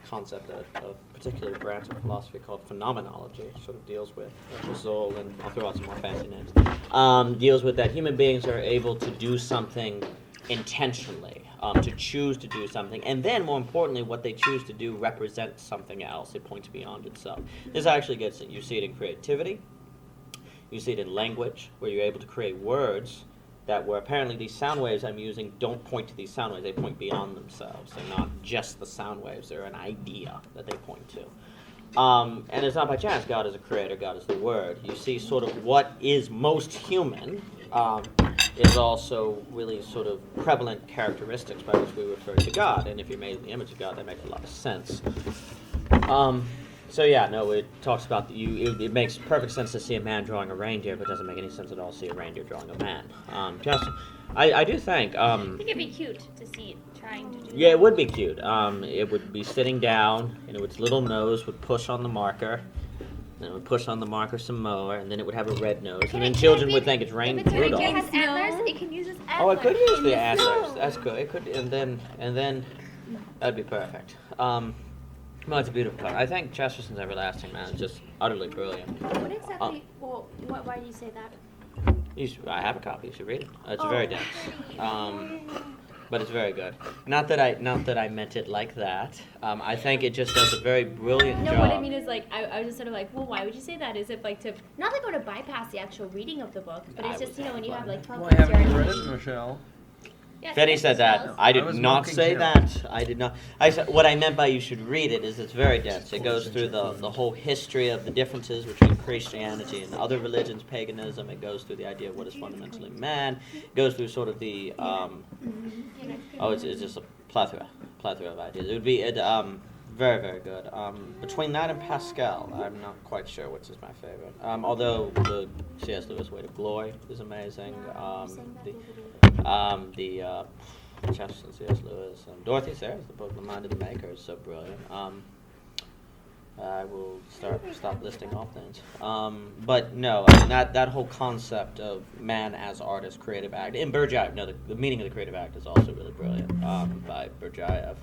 concept of a particular branch of philosophy called phenomenology. It sort of deals with the soul, and I'll throw out some more fancy names. Deals with that human beings are able to do something intentionally, to choose to do something, and then more importantly, what they choose to do represents something else. It points beyond itself. This actually gets it. You see it in creativity. You see it in language, where you're able to create words that were apparently these sound waves I'm using don't point to these sound waves. They point beyond themselves. They're not just the sound waves. They're an idea that they point to. And it's not by chance God is a creator. God is the Word. You see sort of what is most human is also really sort of prevalent characteristics by which we refer to God. And if you're made in the image of God, that makes a lot of sense. So yeah, no, it talks about it makes perfect sense to see a man drawing a reindeer, but it doesn't make any sense at all to see a reindeer drawing a man. I do think. I think it'd be cute to see it trying to do. Yeah, that. it would be cute. It would be sitting down, and its little nose would push on the marker. Then it would push on the marker some more, and then it would have a red nose, and then children would think it's If it's a Rudolph. reindeer has antlers, it can use its antlers. Oh, it could use the in antlers. snow. That's good. It could, and then that'd be perfect. No, it's a beautiful car. I think Chesterson's Everlasting Man is just utterly brilliant. What exactly? Why do you say that? I have a copy. You should read it. It's very dense, but it's very good. Not that I meant it like that. I think it just does a very brilliant job. No, what I mean is like I was just sort of like, well, why would you say that? Is it like to Not like go to bypass the actual reading of the book, but it's just when you have like 12 Why kids, haven't you you're read it, Michelle? Yes, Fetty yes, said yes. that. I did I was not mocking say too. that. I did not. I said what I meant by you should read it is it's very dense. It goes through the whole history of the differences between Christianity and other religions, paganism. It goes through the idea of what is fundamentally man. It goes through sort of the it's just a plethora of ideas. It would be very, very good. Between that and Pascal, I'm not quite sure which is my favorite. Although the C.S. Lewis Weight of Glory is amazing. The Chesterton, C.S. Lewis, Dorothy Sayers, the book The Mind of the Maker is so brilliant. I will stop listing off things. But no, I mean, that whole concept of man as artist, creative act, in Berdyaev, the meaning of the creative act is also really brilliant by Berdyaev.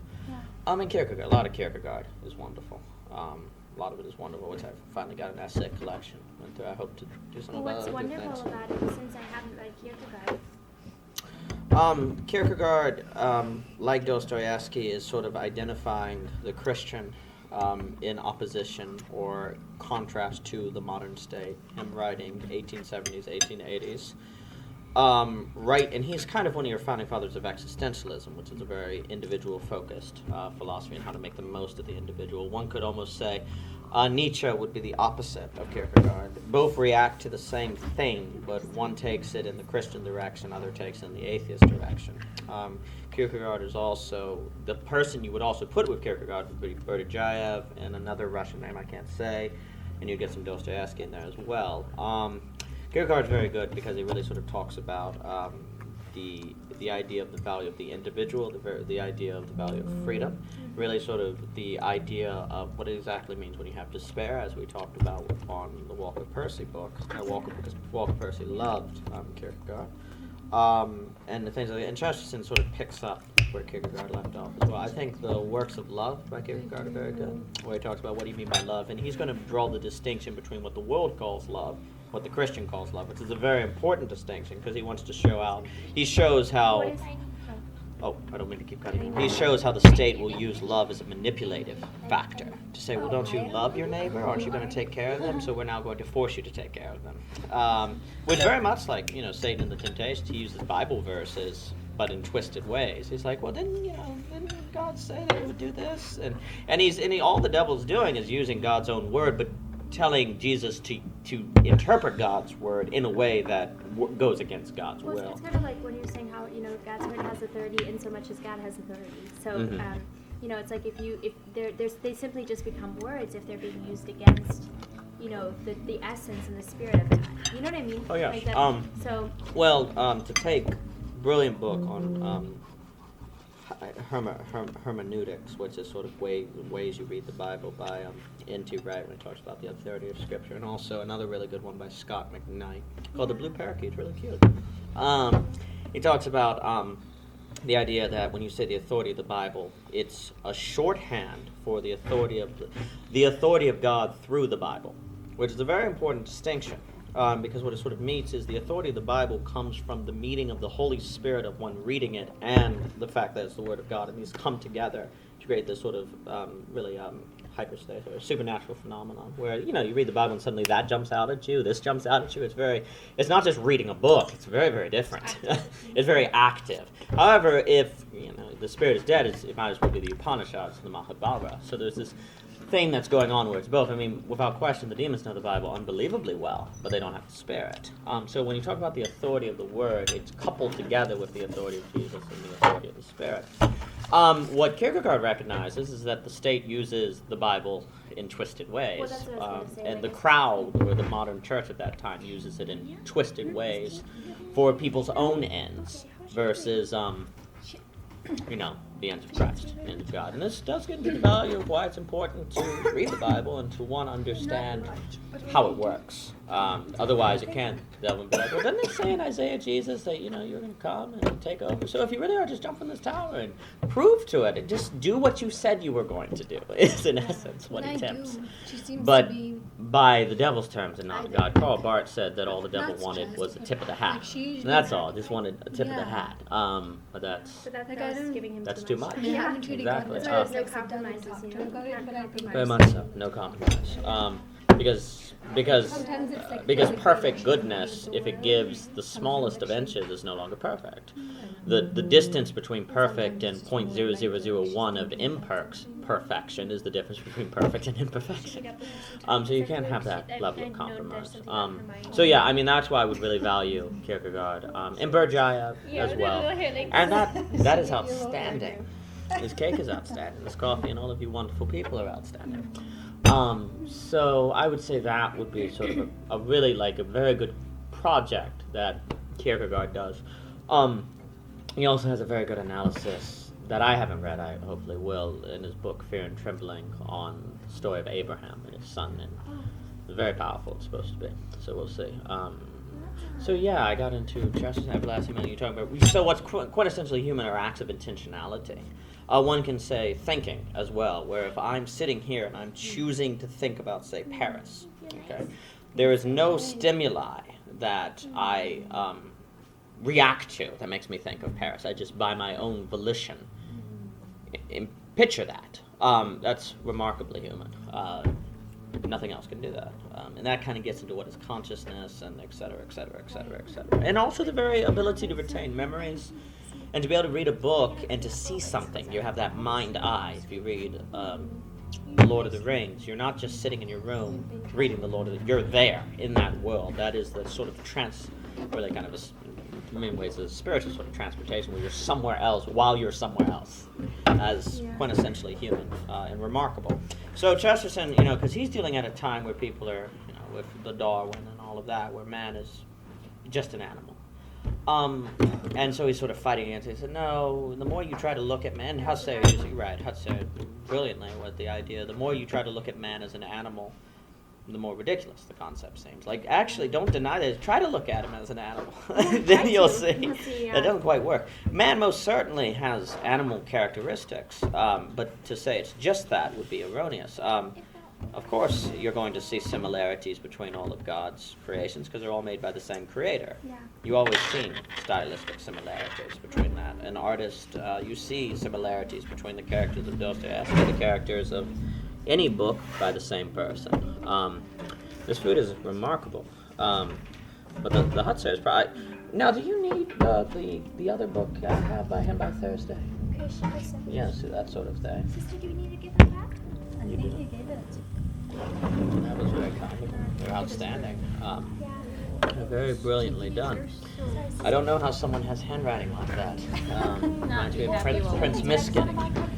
And Kierkegaard, a lot of Kierkegaard is wonderful. A lot of it is wonderful, which I've finally got an essay collection. And I hope to do something about What's it. wonderful about it, since I haven't read Kierkegaard? Kierkegaard, like Dostoevsky, is sort of identifying the Christian in opposition or contrast to the modern state. Him writing 1870s, 1880s. Right, and he's kind of one of your founding fathers of existentialism, which is a very individual-focused philosophy and how to make the most of the individual. One could almost say Nietzsche would be the opposite of Kierkegaard. Both react to the same thing, but one takes it in the Christian direction, other takes it in the atheist direction. Kierkegaard is also, the person you would also put with Kierkegaard would be Berdyaev and another Russian name I can't say, and you get some Dostoevsky in there as well. Kierkegaard's very good because he really sort of talks about the idea of the value of the individual, the idea of the value of freedom, really sort of the idea of what it exactly means when you have despair, as we talked about on the Walker Percy book. Walker Percy loved Kierkegaard. And the things like that. And Chesterton sort of picks up where Kierkegaard left off as well. I think the works of love by Kierkegaard are very good, where he talks about what do you mean by love, and he's going to draw the distinction between what the world calls love, what the Christian calls love, which is a very important distinction because he wants to show out. He shows how. What is I? Oh, I don't mean to keep cutting you. He shows how the state will use love as a manipulative factor to say, well, don't you love your neighbor? Aren't you going to take care of them? So we're now going to force you to take care of them. Which very much like, Satan and the Temptations, he uses Bible verses, but in twisted ways. He's like, well, didn't God say that he would do this? And all the devil's doing is using God's own word, but telling Jesus to interpret God's word in a way that goes against God's will. It's kind of like when you're saying how God's word has authority in so much as God has authority. So it's like if they simply just become words if they're being used against the essence and the spirit of God. You know what I mean? Oh yes. Like to take brilliant book on hermeneutics, which is sort of ways you read the Bible by N.T. Wright when he talks about the authority of Scripture, and also another really good one by Scott McKnight called The Blue Parakeet. It's really cute. He talks about the idea that when you say the authority of the Bible, it's a shorthand for the authority of God through the Bible, which is a very important distinction. Because what it sort of means is the authority of the Bible comes from the meeting of the Holy Spirit of one reading it and the fact that it's the Word of God, and these come together to create this sort of really hypostasis or supernatural phenomenon where, you know, you read the Bible and suddenly that jumps out at you, this jumps out at you. It's not just reading a book, it's very, very different. It's very active. However, if, you know, the Spirit is dead, it might as well be the Upanishads, the Mahabharata. So there's this thing that's going on where it's both. I mean, without question, the demons know the Bible unbelievably well, but they don't have the Spirit. So when you talk about the authority of the Word, it's coupled together with the authority of Jesus and the authority of the Spirit. What Kierkegaard recognizes is that the state uses the Bible in twisted ways. Well, that's what I was gonna say, And like the crowd, or the modern church at that time, uses it in twisted ways for people's own ends versus, you know, the ends of Christ, the ends of God. And this does get into the value of why it's important to read the Bible and to want to understand how it works. Otherwise, it can delve and be like, well, doesn't it say in Isaiah, Jesus, that, you know, you're going to come and take over? So if you really are, just jump from this tower and prove to it and just do what you said you were going to do, is in essence what he tempts. But by the devil's terms and not God. Karl Barth said that all the devil wanted was a tip of the hat. And that's all, just wanted a tip of the hat. But that's giving him that's too much. Yeah, Exactly. There's no compromises, you know. You can't compromise. Very much so. No compromise. Because perfect goodness, if it gives the smallest of inches, is no longer perfect. The distance between perfect and 0.0001 of imperfection is the difference between perfect and imperfection. So you can't have that level of compromise. So yeah, I mean, that's why I would really value Kierkegaard and Bergaya as well. And that is outstanding. His cake is outstanding. His coffee and all of you wonderful people are outstanding. So I would say that would be sort of a really, like, a very good project that Kierkegaard does. He also has a very good analysis that I haven't read, I hopefully will, in his book Fear and Trembling, on the story of Abraham and his son. And it's very powerful, it's supposed to be. So we'll see. So yeah, I got into Justice and Everlasting Man. You're talking about, so what's quintessentially human are acts of intentionality. One can say thinking as well, where if I'm sitting here and I'm choosing to think about, say, Paris, okay, there is no stimuli that I react to that makes me think of Paris. I just, by my own volition, picture that. That's remarkably human. Nothing else can do that. And that kind of gets into what is consciousness and et cetera, et cetera, et cetera, et cetera. And also the very ability to retain memories and to be able to read a book and to see something. You have that mind eye. If you read Lord of the Rings, you're not just sitting in your room reading the Lord of the... You're there in that world. That is the sort of really kind of in many ways a spiritual sort of transportation where you're somewhere else while you're somewhere else, as quintessentially human and remarkable. So Chesterton, you know, because he's dealing at a time where people are, you know, with the Darwin and all of that, where man is just an animal. And so he's sort of fighting against it. He said, no, the more you try to look at man, Husserl, right, Husserl brilliantly with the idea, the more you try to look at man as an animal, the more ridiculous the concept seems. Like, actually, don't deny that. Try to look at him as an animal. Then you'll see. That doesn't quite work. Man most certainly has animal characteristics, but to say it's just that would be erroneous. Of course, you're going to see similarities between all of God's creations because they're all made by the same creator. Yeah. You always see stylistic similarities between that. An artist, you see similarities between the characters of Dostoevsky and the characters of any book by the same person. This food is remarkable. But the Hutzer is probably... Now, do you need the other book I have by him by Thursday? Creation Perception. Yes, that sort of thing. Sister, do we need to give it back? I You think do. you gave it to That was very kind of them. They're outstanding. Yeah. They're very brilliantly done. I don't know how someone has handwriting like that. Reminds me of Prince Miskin.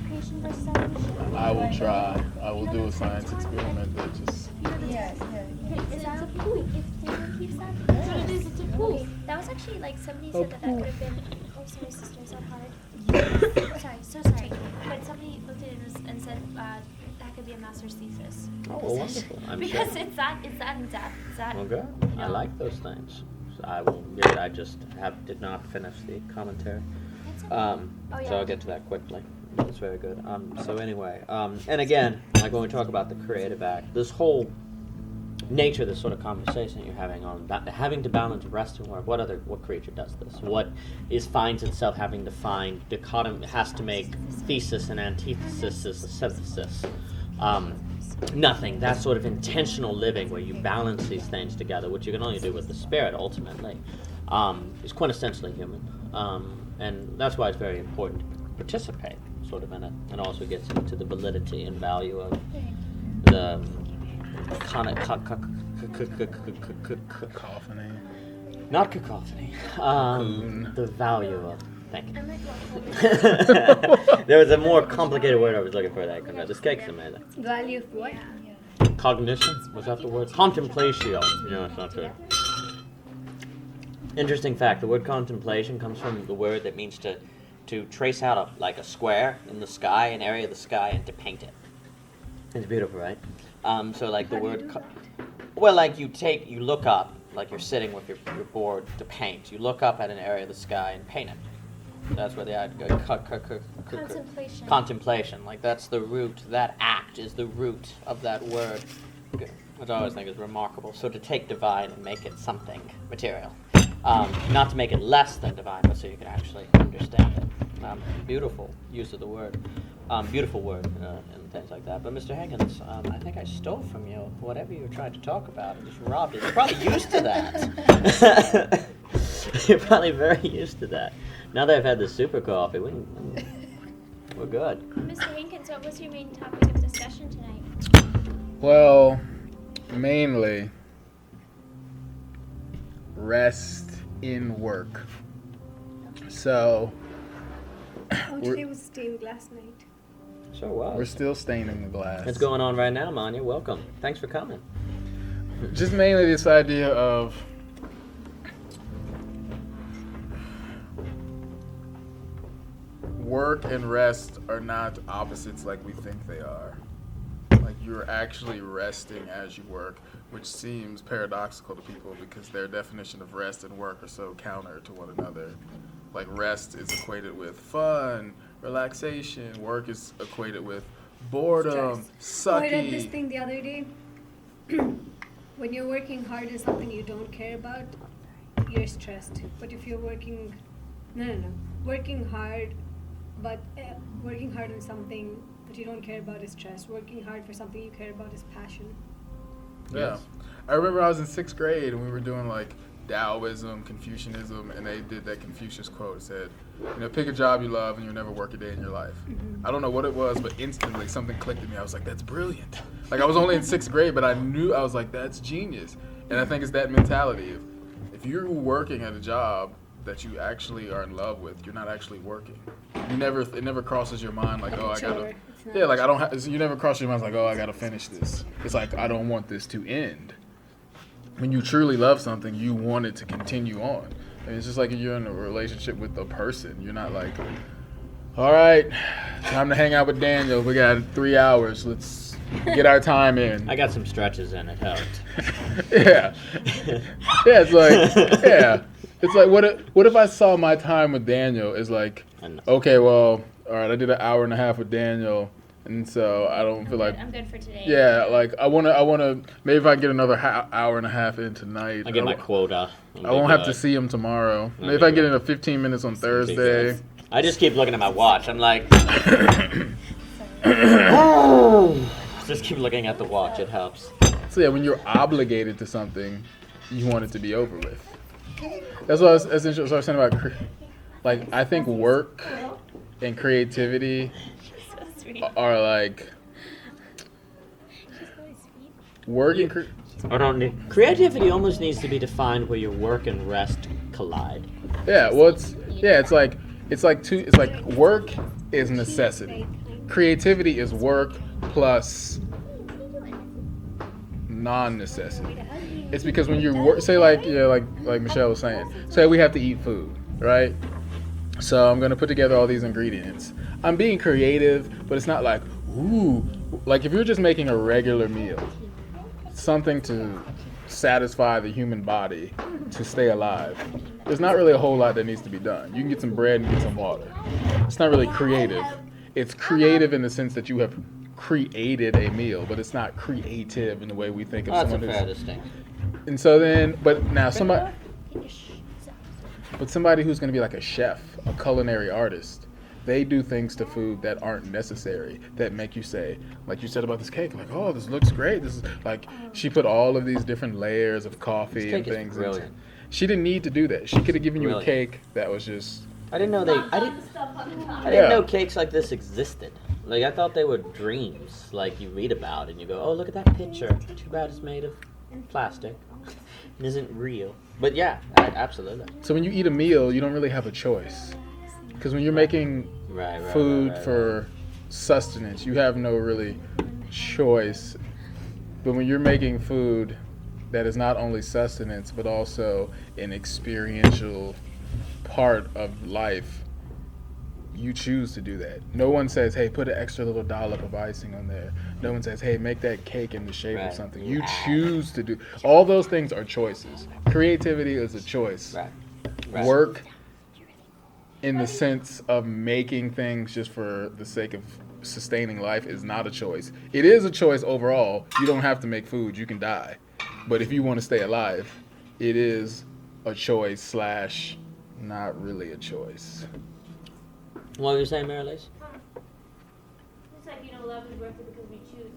Creation versus evolution. I will try. I will do a science experiment that just... Is that a pool? If David keeps that? It's a pool. Okay. That was actually like somebody said that could have been. Oh, sorry, sister, is that hard? Sorry, so sorry. But somebody looked at it and said that could be a master's thesis. Oh, well, wonderful. I'm Because sure. it's that in depth. It's that. Well, good. you I know. like those things. So I will read it. I just did not finish the commentary. It's Oh, So yeah. I'll get to that quickly. That's very good. So anyway, and again, like when we talk about the creative act, this whole nature of this sort of conversation you're having on having to balance rest and work. What creature does this? What finds itself having to find dichotomy, has to make thesis and antithesis, a synthesis. Nothing. That sort of intentional living where you balance these things together, which you can only do with the spirit ultimately, is quintessentially human. And that's why it's very important to participate sort of in it, and also gets into the validity and value of the Cacophony. not cacophony, the value of. Thank you. I'm like, There was a more complicated word I was looking for that. This cake's amazing. Value of what? Cognition, was that the word? Contemplatio. No, it's not good. Interesting fact, the word contemplation comes from the word that means to trace out a square in the sky, an area of the sky, and to paint it. It's beautiful, right? So like the word, well, like you look up, like you're sitting with your board to paint. You look up at an area of the sky and paint it. That's where the contemplation. contemplation, like that's the root, that act is the root of that word, which I always think is remarkable. So to take divine and make it something material, not to make it less than divine, but so you can actually understand it. Beautiful use of the word, beautiful word, and things like that. But Mr. Hankins, I think I stole from you whatever you were trying to talk about. I just robbed it. You're probably used to that. You're probably very used to that. Now that I've had the super coffee, we're good. Mr. Hankins, what was your main topic of discussion tonight? Well, mainly rest in work. So Oh, today was stained glass night. Sure was. we're still staining the glass. What's going on right now, Manya? Welcome. Thanks for coming. Just mainly this idea of work and rest are not opposites like we think they are. Like you're actually resting as you work, which seems paradoxical to people because their definition of rest and work are so counter to one another. Like rest is equated with fun, relaxation. Work is equated with boredom, So I read this sucky. thing the other day. When you're working hard on something you don't care about, you're stressed. But if you're working, working hard, but working hard on something that you don't care about is stress. Working hard for something you care about is passion. Yeah. I remember I was in 6th grade and we were doing like Taoism, Confucianism, and they did that Confucius quote. It said, pick a job you love and you'll never work a day in your life. I don't know what it was, but instantly something clicked in me. I was like, that's brilliant. Like I was only in 6th grade, but I knew, I was like, that's genius. And I think it's that mentality. If you're working at a job that you actually are in love with, you're not actually working. It never crosses your mind like, oh, I gotta, yeah, like I don't have, you never cross your mind like, oh, I gotta finish this. It's like, I don't want this to end. When you truly love something, you want it to continue on. And it's just like if you're in a relationship with a person, you're not like, all right, time to hang out with Daniel. We got 3 hours. Let's get our time in. I got some stretches in. It helped. Yeah. Yeah, it's like, yeah. It's like, what if I saw my time with Daniel as like, okay, well, all right, I did an hour and a half with Daniel, and so I don't feel like, I'm good for today. yeah, like I wanna, maybe if I get another hour and a half in tonight, I get my quota. I won't have to see him tomorrow. Maybe if I get into 15 minutes on Thursday. I just keep looking at my watch. I'm like, just keep looking at the watch. It helps. So yeah, when you're obligated to something, you want it to be over with. That's what I was saying about, like, I think work and creativity So sweet. are like, work and Creativity almost needs to be defined where your work and rest collide. yeah, well, it's like work is necessity. Creativity is work plus non-necessity. It's because when you work, say like Michelle was saying, say we have to eat food, right? So I'm gonna put together all these ingredients. I'm being creative, but it's not like, ooh, like if you're just making a regular meal, something to satisfy the human body to stay alive, there's not really a whole lot that needs to be done. You can get some bread and get some water. It's not really creative. It's creative in the sense that you have created a meal, but it's not creative in the way we think of That's a someone fair who's. distinction. And so then, but now somebody who's going to be like a chef, a culinary artist, they do things to food that aren't necessary, that make you say, like you said about this cake, like, oh, this looks great. This is like, she put all of these different layers of coffee and This cake is things. brilliant. She didn't need to do that. She could have given you a Brilliant. cake that was just, I didn't know I didn't Yeah. know cakes like this existed. Like, I thought they were dreams, like you read about and you go, oh, look at that picture. Too bad it's made of plastic. It isn't real. But yeah, absolutely. so when you eat a meal, you don't really have a choice. Because when you're making Right. food for sustenance, you have no really choice. But when you're making food that is not only sustenance but also an experiential part of life, you choose to do that. No one says, hey, put an extra little dollop of icing on there. No one says, hey, make that cake in the shape of Right. something. You choose to do. All those things are choices. Creativity is a choice. Right. Work in the sense of making things just for the sake of sustaining life is not a choice. It is a choice overall. You don't have to make food. You can die. But if you want to stay alive, it is a choice / not really a choice. What were you saying, Mary Lace? It's like, love is worth it because we choose,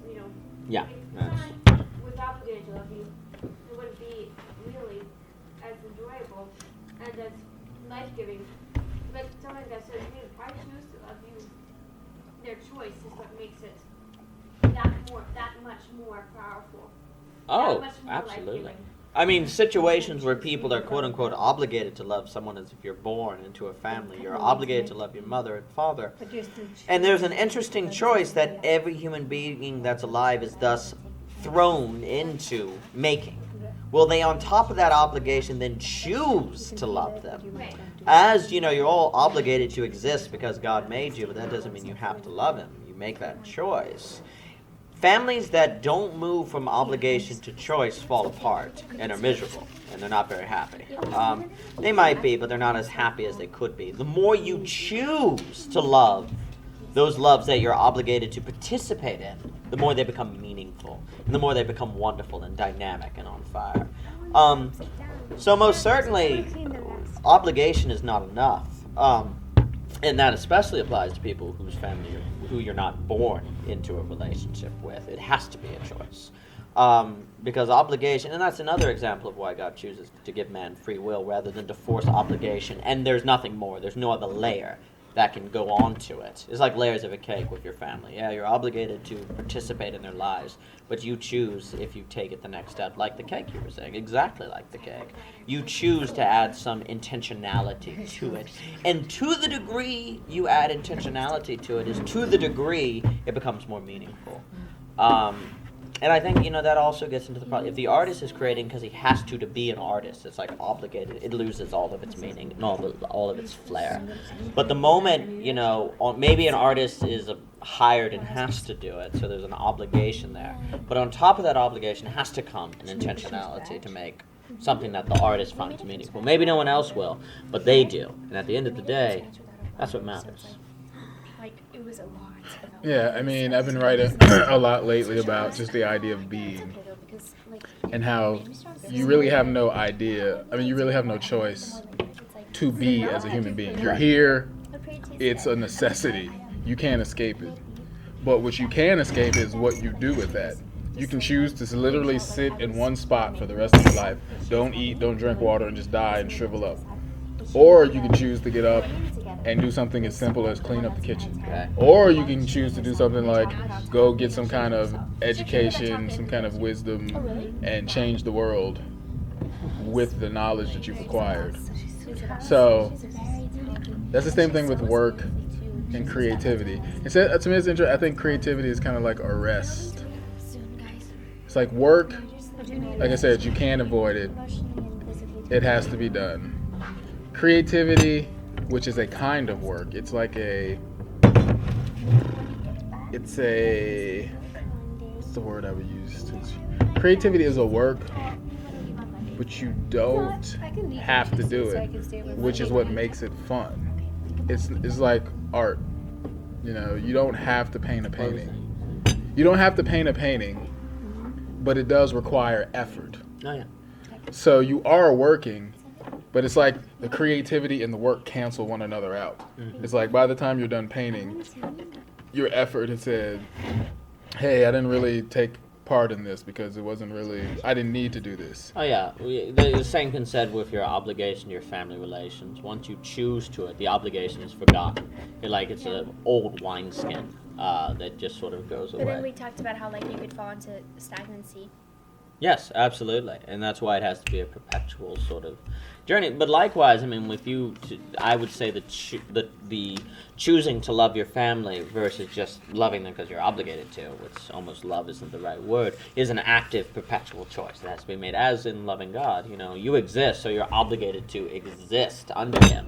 Yeah. someone was obligated to love you, it wouldn't be really as enjoyable and as life-giving. But someone that says, I choose to love you, their choice is what makes it that much more powerful. Oh, That much more absolutely. life-giving. I mean, situations where people are quote unquote obligated to love someone as if you're born into a family. You're obligated to love your mother and father. But you're still And there's an interesting choice that every human being that's alive is thus thrown into making. Will they, on top of that obligation, then choose to love them? Right. As you're all obligated to exist because God made you, but that doesn't mean you have to love Him. You make that choice. Families that don't move from obligation to choice fall apart and are miserable, and they're not very happy. They might be, but they're not as happy as they could be. The more you choose to love those loves that you're obligated to participate in, the more they become meaningful, and the more they become wonderful and dynamic and on fire. So most certainly, obligation is not enough. And that especially applies to people who you're not born into a relationship with. It has to be a choice. Because obligation, and that's another example of why God chooses to give man free will rather than to force obligation. And there's nothing more. There's no other layer that can go on to it. It's like layers of a cake with your family. Yeah, you're obligated to participate in their lives, but you choose if you take it the next step, like the cake you were saying, exactly like the cake. You choose to add some intentionality to it. And to the degree you add intentionality to it is to the degree it becomes more meaningful. And I think, that also gets into the problem. If the artist is creating because he has to be an artist, it's like obligated, it loses all of its meaning and all of its flair. But the moment, maybe an artist is hired and has to do it, so there's an obligation there. But on top of that obligation has to come an intentionality to make something that the artist finds meaningful. Maybe no one else will, but they do. And at the end of the day, that's what matters. Like, it was a lot. Yeah, I mean, I've been writing a lot lately about just the idea of being and how you really have no idea. I mean, you really have no choice to be as a human being. You're here. It's a necessity. You can't escape it. But what you can escape is what you do with that. You can choose to literally sit in one spot for the rest of your life. Don't eat, don't drink water, and just die and shrivel up. Or you can choose to get up and do something as simple as clean up the kitchen. Okay. Or you can choose to do something like go get some kind of education, some kind of wisdom, and change the world with the knowledge that you've acquired. So that's the same thing with work and creativity. It's, to me, it's interesting. I think creativity is kind of like a rest. It's like work, like I said, you can't avoid it. It has to be done. Creativity, which is a kind of work, it's what's the word I would use? Creativity is a work, but you don't I can leave have to do so I it, can stay with which my is what family. makes it fun. It's like art. You know, you don't have to paint a painting. You don't have to paint a painting, but it does require effort. Oh yeah. So you are working, but it's like the creativity and the work cancel one another out. Mm-hmm. It's like by the time you're done painting, your effort has said, hey, I didn't really take part in this because it wasn't really, I didn't need to do this. Oh yeah, the same can said with your obligation to your family relations. Once you choose to it, the obligation is forgotten. You're like it's an old wineskin that just sort of goes But then away. we talked about how like you could fall into stagnancy. Yes, absolutely, and that's why it has to be a perpetual sort of journey. But likewise, I mean, if you, I would say the choosing to love your family versus just loving them because you're obligated to, which almost love isn't the right word, is an active, perpetual choice that has to be made. As in loving God, you know, you exist, so you're obligated to exist under Him.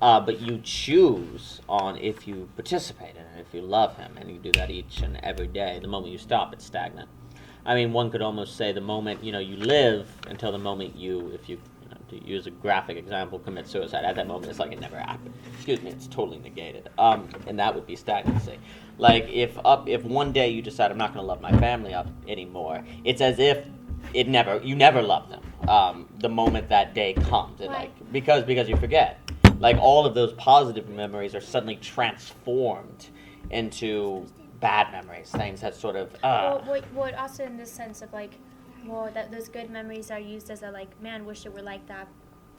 But you choose on if you participate in it, if you love Him, and you do that each and every day. The moment you stop, it's stagnant. I mean, one could almost say the moment, you know, you live until the moment you, if you, to use a graphic example, commit suicide. At that moment, it's like it never happened. Excuse me, it's totally negated. And that would be stagnancy. Like, if one day you decide, I'm not going to love my family up anymore, it's as if you never loved them. The moment that day comes. Because you forget. Like, all of those positive memories are suddenly transformed into bad memories, things that sort of Well, also in this sense of like, well, that those good memories are used as a like, man, wish it were like that.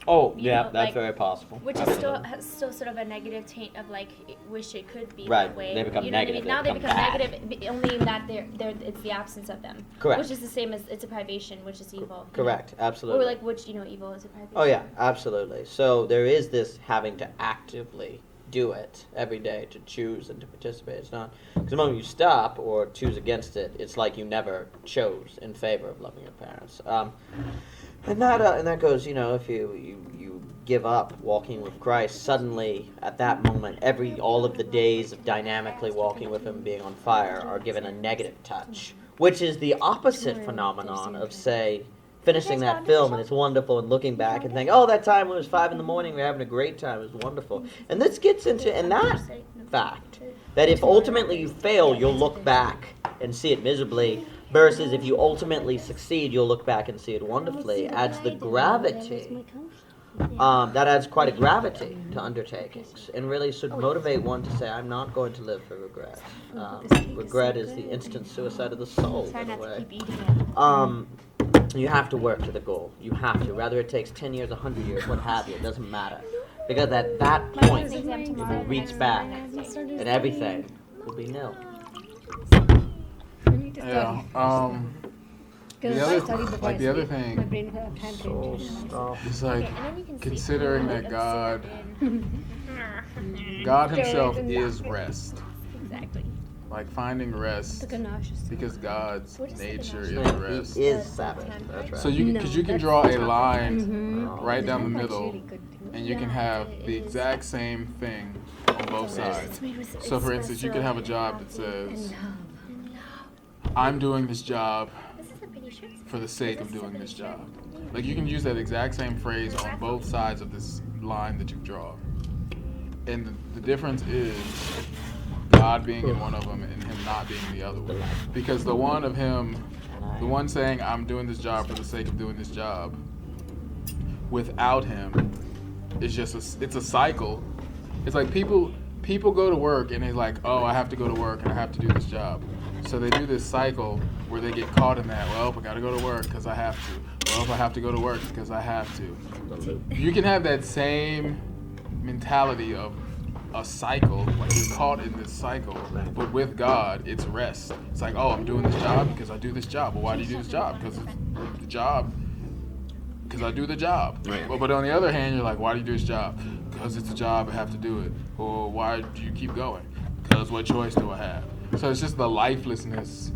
Oh, You yeah, know, that's like, very possible. Which is Absolutely. has still sort of a negative taint of like, wish it could be Right, that way. they become you know negative, What I mean? they Now they become become negative only in that they're it's the absence of them. Correct. Which is the same as it's a privation, which is evil. Correct, absolutely. Or like which evil is a privation. Oh yeah, absolutely. So there is this having to actively do it every day to choose and to participate. It's not because the moment you stop or choose against it, it's like you never chose in favor of loving your parents. And that goes, you know, if you give up walking with Christ, suddenly at that moment, all of the days of dynamically walking with Him, being on fire, are given a negative touch, which is the opposite phenomenon of, say, finishing that film and it's wonderful and looking back and thinking, oh, that time when it was 5 a.m, we were having a great time, it was wonderful. And this gets into that fact that if ultimately you fail, you'll look back and see it miserably, versus if you ultimately succeed, you'll look back and see it wonderfully. Adds the gravity. That adds quite a gravity to undertakings and really should motivate one to say, I'm not going to live for regret. Regret is the instant suicide of the soul, Try in a not to way. keep eating it. You have to work to the goal. You have to. Whether it takes 10 years, 100 years, what have you, it doesn't matter. Because at that point, you will reach back and everything will be nil. I need to Yeah. study. Because The if I other, study before like I the other sleep, my thing, brain can't So retain. stop. is like And then you can see considering how, that like, God, absurd God There Himself isn't is that. rest. Exactly. Like finding rest, The ganache is because God's What is the nature ganache? is He rest. is Sabbath. That's right. So you, No, because you can that's draw a not- line right down the That's middle, really good thing. and you can have the exact same thing on both sides. So for instance, you could have a job that says, I'm doing this job This is a pretty shirt. for the sake of doing this job. Like you can use that exact same phrase on both sides of this line that you draw. And the difference is God being in one of them and Him not being the other one. Because the one of Him, the one saying, I'm doing this job for the sake of doing this job, without Him, is just it's a cycle. It's like people go to work and they're like, oh, I have to go to work and I have to do this job. So they do this cycle where they get caught in that, well, I gotta go to work because I have to. Well, if I have to go to work because I have to. You can have that same mentality of a cycle, like you're caught in this cycle, but with God, it's rest. It's like, oh, I'm doing this job because I do this job. Well, why do you do this job? Because it's the job, because I do the job. Right. Well, but on the other hand, you're like, why do you do this job? Because it's a job, I have to do it. Or why do you keep going? Because what choice do I have? So it's just the lifelessness.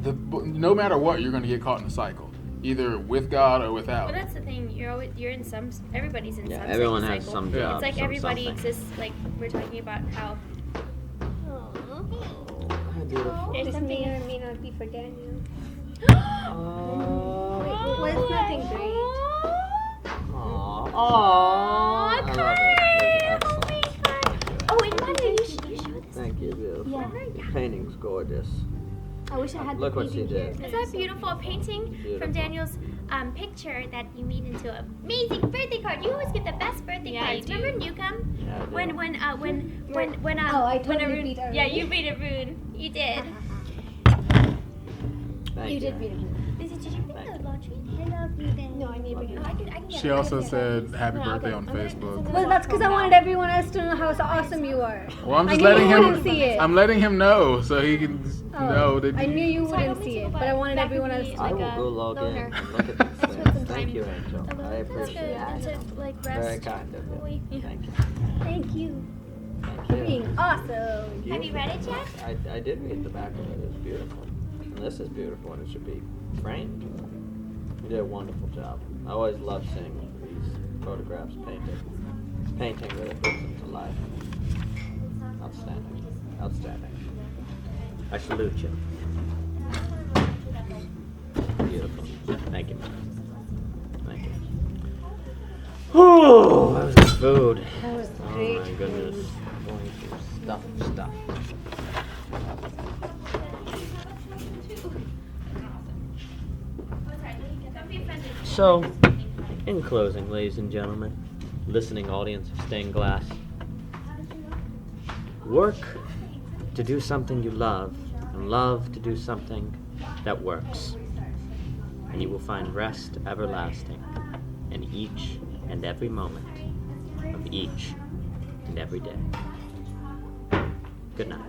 No matter what, you're going to get caught in a cycle, either with God or without. Well, that's the thing. You're in some. Everybody's in Yeah, some. everyone sort of has cycle. some Yeah. job. It's like some everybody something. exists. Like we're talking about how. Hi, beautiful. There's This something. may or may not be for Daniel. Oh. Well, it's nothing great. Aww. I love it. Oh my It's God. excellent. Oh, and Mother, you showed this. Thank you, beautiful. Yeah. The painting's gorgeous. I wish I had Look the what she painting did. here. Is that beautiful? A painting Beautiful. from Daniel's picture that you made into an amazing birthday card. You always get the best birthday Yeah, cards. you do. Remember Newcomb? Yeah, I do. When Oh, I when totally Arun- beat Arun. Yeah, you beat Arun. You did. Thank You did beat it. Did you bring Thank the laundry? I love you then. No, I need to bring it. I can get She it. also I can get said it. happy No, birthday okay. on I'm gonna- Facebook. Well, that's because I wanted everyone else to know how awesome you are. Well, I'm I just knew letting you him. wouldn't see it. I'm letting him know so he can Oh, know that. I knew you So I wouldn't don't see need it, to but go I wanted back everyone and else be to I know. like will a go log in loner. and look at these Spend things. some Thank time you, Angel. I That's appreciate good. it. And to like rest. Very kind of you. fully. Thank you. Thank you Thank for you. being awesome. Have you read it yet? I did read the back of it. It's beautiful. And this is beautiful, and it should be framed. You did a wonderful job. I always love seeing these photographs painted. Painting really brings them to life. Outstanding. Outstanding. I salute you. Beautiful. Thank you. Thank you. Oh, that was good food. That was Oh great. my goodness. Going through stuff. So, in closing, ladies and gentlemen, listening audience of stained glass, work to do something you love, and love to do something that works, and you will find rest everlasting in each and every moment of each and every day. Good night.